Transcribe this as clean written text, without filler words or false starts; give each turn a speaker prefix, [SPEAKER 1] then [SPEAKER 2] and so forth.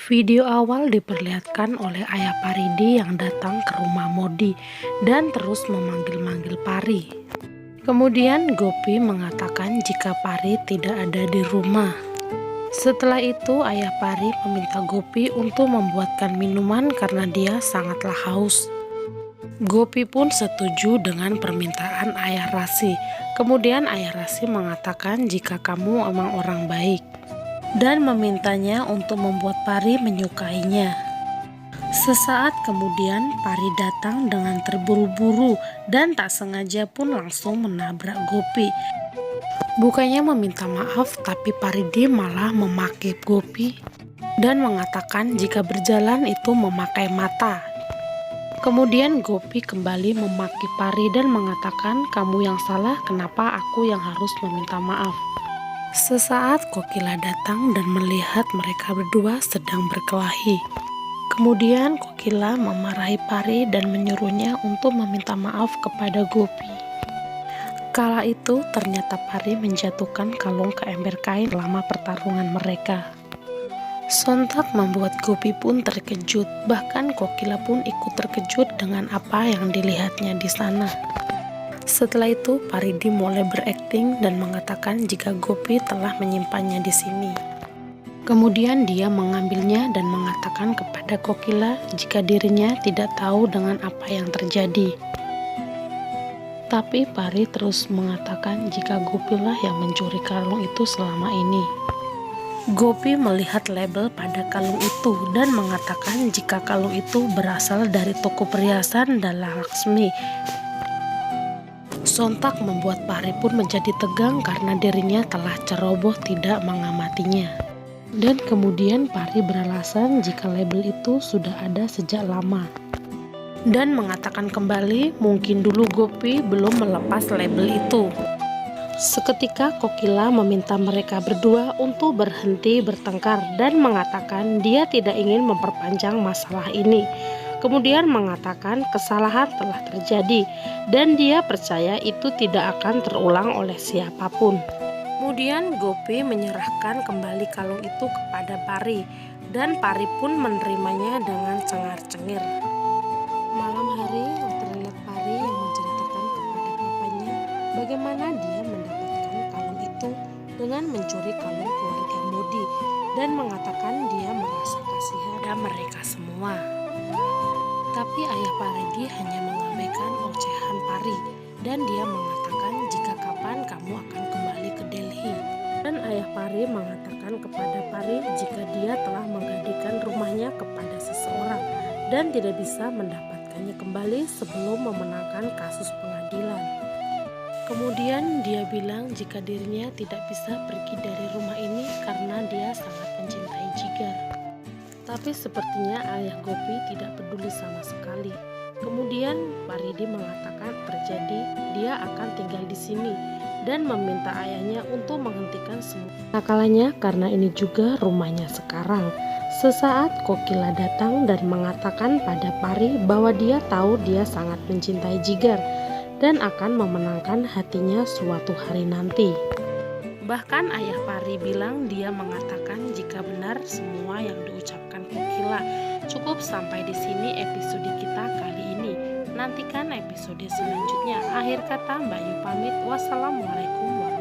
[SPEAKER 1] Video awal diperlihatkan oleh ayah Paridi yang datang ke rumah Modi dan terus memanggil-manggil Pari. Kemudian Gopi mengatakan jika Pari tidak ada di rumah. Setelah itu ayah Pari meminta Gopi untuk membuatkan minuman karena dia sangatlah haus. Gopi pun setuju dengan permintaan ayah Rasi. Kemudian ayah Rasi mengatakan jika kamu emang orang baik dan memintanya untuk membuat Pari menyukainya. Sesaat kemudian Pari datang dengan terburu-buru dan tak sengaja pun langsung menabrak Gopi. Bukannya meminta maaf, tapi Paridi malah memaki Gopi dan mengatakan jika berjalan itu memakai mata. Kemudian Gopi kembali memaki Pari dan mengatakan, kamu yang salah, kenapa aku yang harus meminta maaf? Sesaat Kokila datang dan melihat mereka berdua sedang berkelahi. Kemudian Kokila memarahi Pari dan menyuruhnya untuk meminta maaf kepada Gopi. Kala itu ternyata Pari menjatuhkan kalung ke ember kain selama pertarungan mereka. Sontak membuat Gopi pun terkejut, bahkan Kokila pun ikut terkejut dengan apa yang dilihatnya di sana. Setelah itu Paridi mulai berakting dan mengatakan jika Gopi telah menyimpannya di sini. Kemudian dia mengambilnya dan mengatakan kepada Kokila jika dirinya tidak tahu dengan apa yang terjadi. Tapi Pari terus mengatakan jika Gopilah yang mencuri kalung itu selama ini. Gopi melihat label pada kalung itu dan mengatakan jika kalung itu berasal dari toko perhiasan Dhalalaksmi. Sontak membuat Pari pun menjadi tegang karena dirinya telah ceroboh tidak mengamatinya. Dan kemudian Pari beralasan jika label itu sudah ada sejak lama. Dan mengatakan kembali mungkin dulu Gopi belum melepas label itu. Seketika Kokila meminta mereka berdua untuk berhenti bertengkar dan mengatakan dia tidak ingin memperpanjang masalah ini. Kemudian mengatakan kesalahan telah terjadi dan dia percaya itu tidak akan terulang oleh siapapun. Kemudian Gopi menyerahkan kembali kalung itu kepada Pari dan Pari pun menerimanya dengan cengar-cengir. Malam hari terlihat Pari yang menceritakan kepada papanya bagaimana dia mendapatkan kalung itu dengan mencuri kalung keluarga Modi dan mengatakan dia merasa kasihan pada mereka semua. Tapi ayah Paridi hanya mengabaikan ocehan Pari dan dia mengatakan jika kapan kamu akan kembali ke Delhi. Dan ayah Pari mengatakan kepada Pari jika dia telah menggadaikan rumahnya kepada seseorang dan tidak bisa mendapatkannya kembali sebelum memenangkan kasus pengadilan. Kemudian dia bilang jika dirinya tidak bisa pergi dari rumah ini karena dia sangat mencintai Jigar. Tapi sepertinya ayah Gopi tidak peduli sama sekali. Kemudian Paridi mengatakan terjadi dia akan tinggal di sini dan meminta ayahnya untuk menghentikan semua nakalannya karena ini juga rumahnya sekarang. Sesaat Kokila datang dan mengatakan pada Pari bahwa dia tahu dia sangat mencintai Jigar dan akan memenangkan hatinya suatu hari nanti. Bahkan ayah Pari bilang dia mengatakan jika benar semua yang diucapkan Kokila. Cukup sampai di sini episode kita kali ini. Nantikan episode selanjutnya. Akhir kata Mbak Yu pamit. Wassalamualaikum warahmatullahi wabarakatuh.